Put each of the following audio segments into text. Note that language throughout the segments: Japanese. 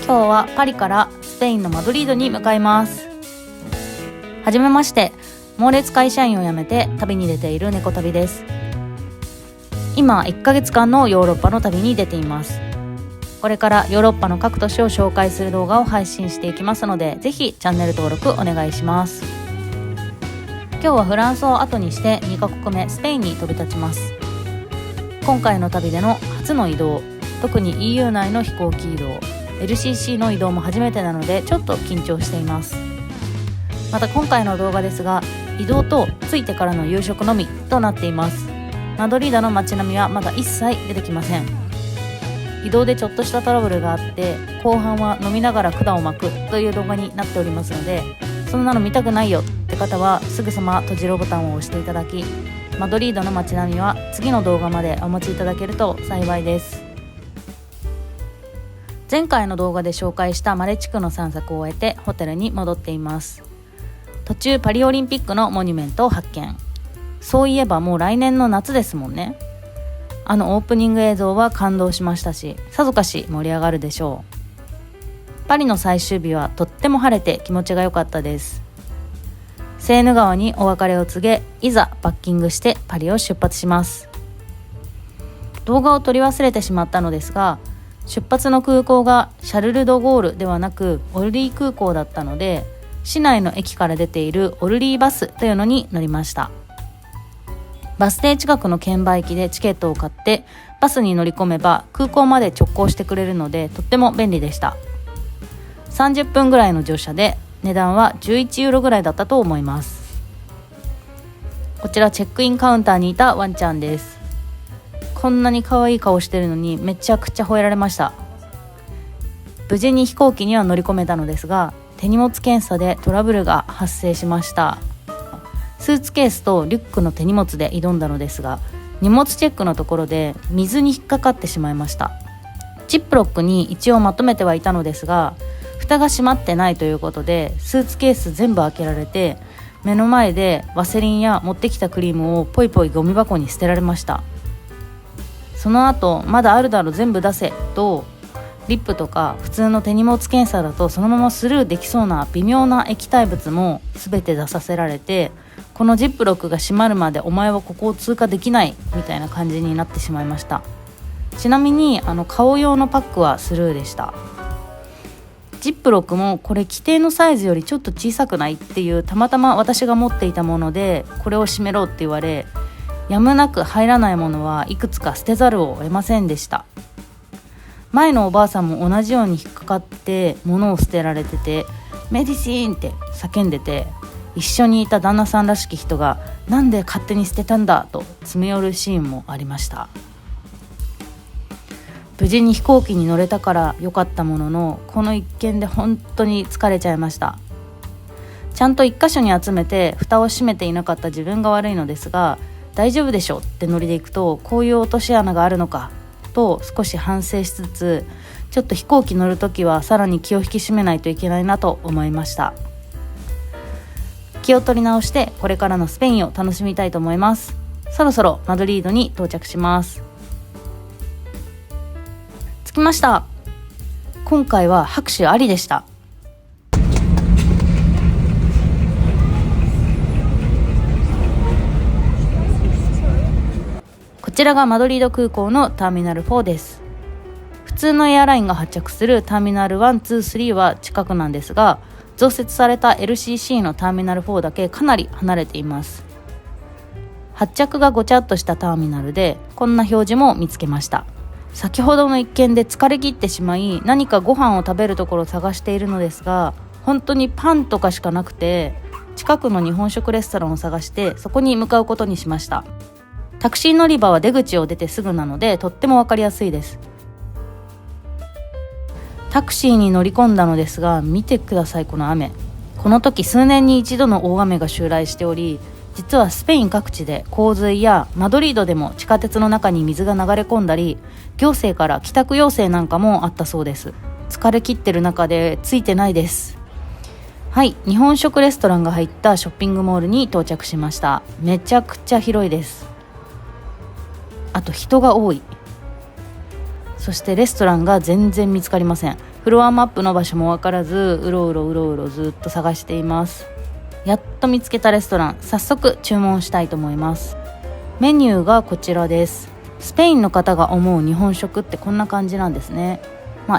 今日はパリからスペインのマドリードに向かいます。はじめまして、猛烈会社員を辞めて旅に出ている猫旅です。今1ヶ月間のヨーロッパの旅に出ています。これからヨーロッパの各都市を紹介する動画を配信していきますので、ぜひチャンネル登録お願いします。今日はフランスを後にして2カ国目スペインに飛び立ちます。今回の旅での初の移動、特に EU 内の飛行機移動、LCC の移動も初めてなのでちょっと緊張しています。また今回の動画ですが、移動と着いてからの夕食のみとなっています。マドリードの街並みはまだ一切出てきません。移動でちょっとしたトラブルがあって、後半は飲みながら管を巻くという動画になっておりますので、そんなの見たくないよって方はすぐさま閉じろボタンを押していただき、マドリードの街並みは次の動画までお待ちいただけると幸いです。前回の動画で紹介したマレ地区の散策を終えてホテルに戻っています。途中パリオリンピックのモニュメントを発見。そういえばもう来年の夏ですもんね。オープニング映像は感動しましたし、さぞかし盛り上がるでしょう。パリの最終日はとっても晴れて気持ちが良かったです。セーヌ川にお別れを告げ、いざパッキングしてパリを出発します。動画を撮り忘れてしまったのですが、出発の空港がシャルル・ド・ゴールではなくオルリー空港だったので、市内の駅から出ているオルリーバスというのに乗りました。バス停近くの券売機でチケットを買ってバスに乗り込めば空港まで直行してくれるので、とっても便利でした。30分ぐらいの乗車で値段は11ユーロぐらいだったと思います。こちらチェックインカウンターにいたワンちゃんです。こんなに可愛い顔してるのにめちゃくちゃ吠えられました。無事に飛行機には乗り込めたのですが、手荷物検査でトラブルが発生しました。スーツケースとリュックの手荷物で挑んだのですが、荷物チェックのところで水に引っかかってしまいました。ジップロックに一応まとめてはいたのですが、蓋が閉まってないということでスーツケース全部開けられて、目の前でワセリンや持ってきたクリームをポイポイゴミ箱に捨てられました。その後、まだあるだろ全部出せと、リップとか普通の手荷物検査だとそのままスルーできそうな微妙な液体物も全て出させられて、このジップロックが閉まるまでお前はここを通過できないみたいな感じになってしまいました。ちなみに顔用のパックはスルーでした。ジップロックもこれ規定のサイズよりちょっと小さくないっていう、たまたま私が持っていたものでこれを閉めろって言われ、やむなく入らないものはいくつか捨てざるを得ませんでした。前のおばあさんも同じように引っかかって物を捨てられてて、メディシーンって叫んでて、一緒にいた旦那さんらしき人がなんで勝手に捨てたんだと詰め寄るシーンもありました。無事に飛行機に乗れたから良かったものの、この一件で本当に疲れちゃいました。ちゃんと一箇所に集めて蓋を閉めていなかった自分が悪いのですが、大丈夫でしょってノリでいくと、こういう落とし穴があるのかと少し反省しつつ、ちょっと飛行機乗るときはさらに気を引き締めないといけないなと思いました。気を取り直してこれからのスペインを楽しみたいと思います。そろそろマドリードに到着します。着きました。今回は拍手ありでした。こちらがマドリード空港のターミナル4です。普通のエアラインが発着するターミナル1、2、3は近くなんですが、増設された LCC のターミナル4だけかなり離れています。発着がごちゃっとしたターミナルで、こんな表示も見つけました。先ほどの一件で疲れ切ってしまい、何かご飯を食べるところを探しているのですが、本当にパンとかしかなくて、近くの日本食レストランを探してそこに向かうことにしました。タクシー乗り場は出口を出てすぐなのでとっても分かりやすいです。タクシーに乗り込んだのですが、見てくださいこの雨。この時数年に一度の大雨が襲来しており、実はスペイン各地で洪水や、マドリードでも地下鉄の中に水が流れ込んだり、行政から帰宅要請なんかもあったそうです。疲れ切ってる中でついてないです。はい、日本食レストランが入ったショッピングモールに到着しました。めちゃくちゃ広いです。あと人が多い。そしてレストランが全然見つかりません。フロアマップの場所も分からず、うろうろずっと探しています。やっと見つけたレストラン、早速注文したいと思います。メニューがこちらです。スペインの方が思う日本食ってこんな感じなんですね。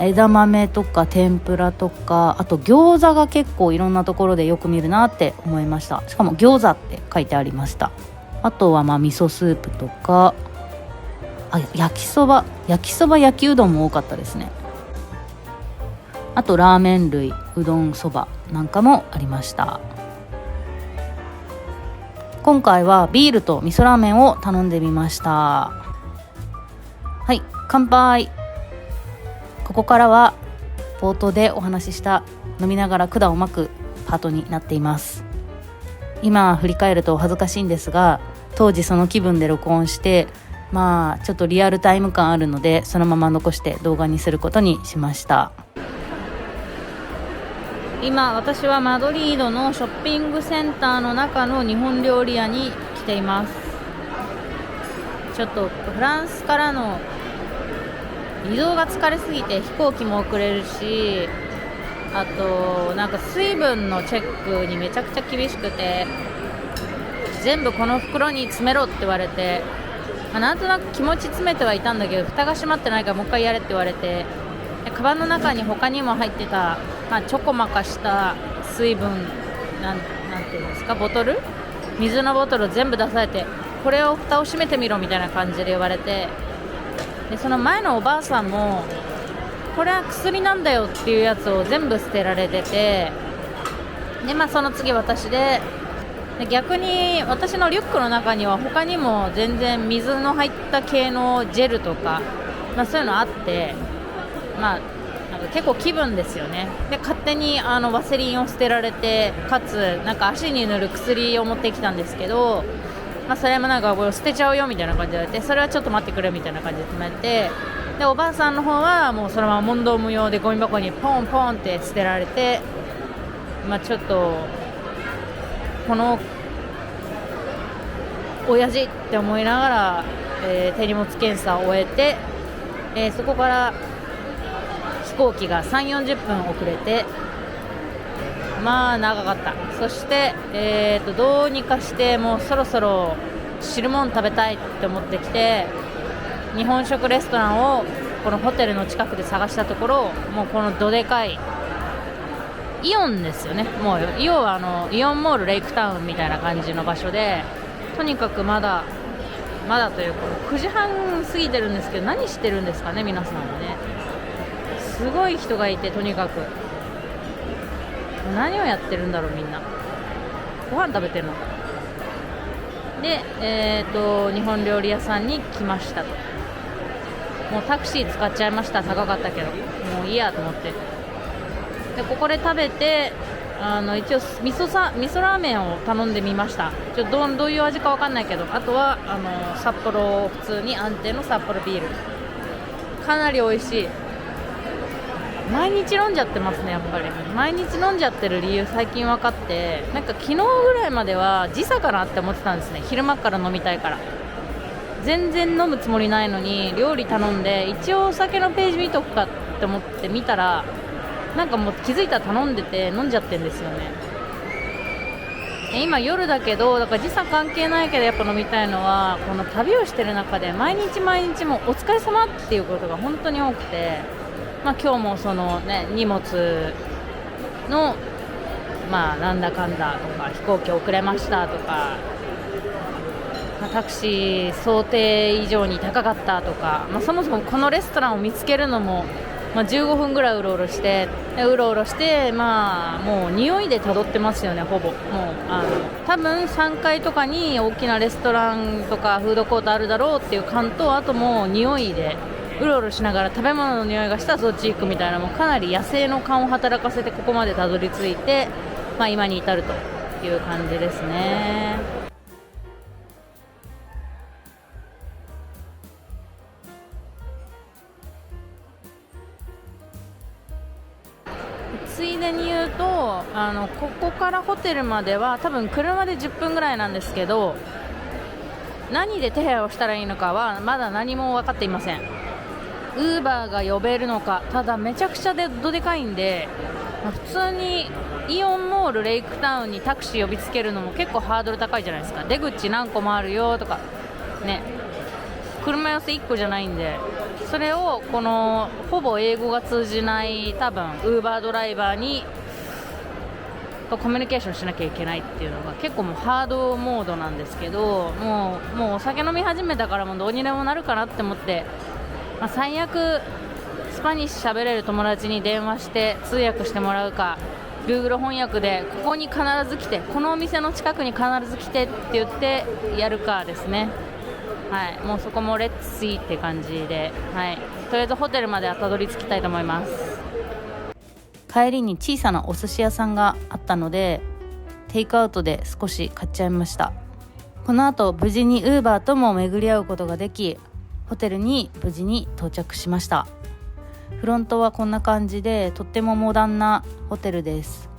枝豆とか天ぷらとか、あと餃子が結構いろんなところでよく見るなって思いました。しかも餃子って書いてありました。あとは味噌スープとか、焼きそば焼きうどんも多かったですね。あとラーメン類、うどん、そばなんかもありました。今回はビールと味噌ラーメンを頼んでみました。はい、乾杯。ここからは冒頭でお話しした飲みながら管を巻くパートになっています。今振り返ると恥ずかしいんですが、当時その気分で録音して、ちょっとリアルタイム感あるので、そのまま残して動画にすることにしました。今私はマドリードのショッピングセンターの中の日本料理屋に来ています。ちょっとフランスからの移動が疲れすぎて飛行機も遅れるし、あと水分のチェックにめちゃくちゃ厳しくて、全部この袋に詰めろって言われて、なんとなく気持ち詰めてはいたんだけど、蓋が閉まってないからもう一回やれって言われて、カバンの中に他にも入ってた、ちょこまかした水分なんていうんですか、ボトル、水のボトルを全部出されて、これを蓋を閉めてみろみたいな感じで言われて、でその前のおばあさんもこれは薬なんだよっていうやつを全部捨てられてて、でその次私で、逆に私のリュックの中には他にも全然水の入った系のジェルとか、そういうのあって、結構気分ですよね。で勝手にワセリンを捨てられて、かつ足に塗る薬を持ってきたんですけど、それもこれ捨てちゃうよみたいな感じで言われて、それはちょっと待ってくれみたいな感じで止めて、でおばあさんの方はもうそのまま問答無用でゴミ箱にポンポンって捨てられて、ちょっとこの親父って思いながら、手荷物検査を終えて、そこから飛行機が 3,40 分遅れて、長かった。そして、どうにかしてもうそろそろ汁物食べたいって思ってきて、日本食レストランをこのホテルの近くで探したところ、もうこのどでかいイオンですよね。もう要はイオンモールレイクタウンみたいな感じの場所で、とにかくまだというか9時半過ぎてるんですけど、何してるんですかね皆さんはね。すごい人がいて、とにかく何をやってるんだろうみんな。ご飯食べてるので、日本料理屋さんに来ましたと。もうタクシー使っちゃいました。高かったけどもういいやと思って、でここで食べて、一応味噌ラーメンを頼んでみました。どういう味か分かんないけど、あとは札幌、普通に安定の札幌ビール、かなり美味しい。毎日飲んじゃってますね。やっぱり毎日飲んじゃってる理由最近分かって、昨日ぐらいまでは時差かなって思ってたんですね。昼間から飲みたいから。全然飲むつもりないのに料理頼んで、一応お酒のページ見とくかって思って見たら、もう気づいたら頼んでて飲んじゃってるんですよね。今夜だけど、だから時差関係ないけどやっぱ飲みたいのは、この旅をしてる中で毎日もお疲れ様っていうことが本当に多くて、今日もそのね、荷物のなんだかんだとか、飛行機遅れましたとか、タクシー想定以上に高かったとか、そもそもこのレストランを見つけるのも、15分ぐらいうろうろして、もう匂いで辿ってますよね。ほぼもう多分3階とかに大きなレストランとかフードコートあるだろうっていう感と、あともう匂いでうろうろしながら食べ物の匂いがしたらそっち行くみたいな、もうかなり野生の勘を働かせてここまでたどり着いて、今に至るという感じですね。ついでに言うと、ここからホテルまでは多分車で10分ぐらいなんですけど、何で手配をしたらいいのかはまだ何も分かっていません。ウーバーが呼べるのか。ただめちゃくちゃどでかいんで、普通にイオンモールレイクタウンにタクシー呼びつけるのも結構ハードル高いじゃないですか。出口何個もあるよとかね、車寄せ1個じゃないんで、それをこのほぼ英語が通じない多分ウーバードライバーにとコミュニケーションしなきゃいけないっていうのが結構もうハードモードなんですけど、もうお酒飲み始めたからもうどうにでもなるかなって思って、最悪スパニッシュ喋れる友達に電話して通訳してもらうか、 Google 翻訳でここに必ず来て、このお店の近くに必ず来てって言ってやるかですね。はい、もうそこもレッツシーって感じで、はい、とりあえずホテルまではたどり着きたいと思います。帰りに小さなお寿司屋さんがあったのでテイクアウトで少し買っちゃいました。この後無事に Uber とも巡り合うことができ、ホテルに無事に到着しました。フロントはこんな感じでとってもモダンなホテルです。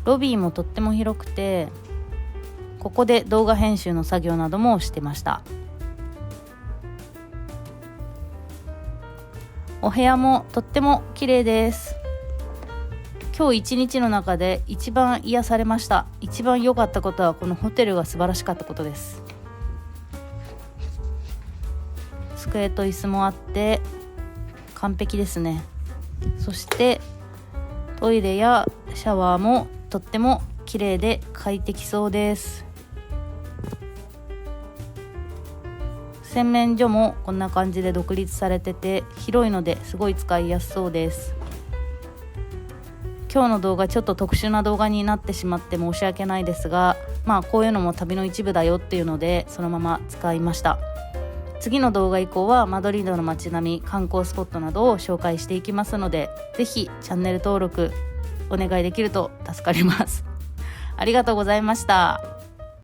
ロビーもとっても広くて、ここで動画編集の作業などもしてました。お部屋もとっても綺麗です。今日一日の中で一番癒されました。一番良かったことはこのホテルが素晴らしかったことです。机と椅子もあって完璧ですね。そしてトイレやシャワーもとっても綺麗で快適そうです。洗面所もこんな感じで独立されてて広いのですごい使いやすそうです。今日の動画ちょっと特殊な動画になってしまって申し訳ないですが、こういうのも旅の一部だよっていうのでそのまま使いました。次の動画以降はマドリードの街並み、観光スポットなどを紹介していきますので、ぜひチャンネル登録お願いできると助かります。ありがとうございました。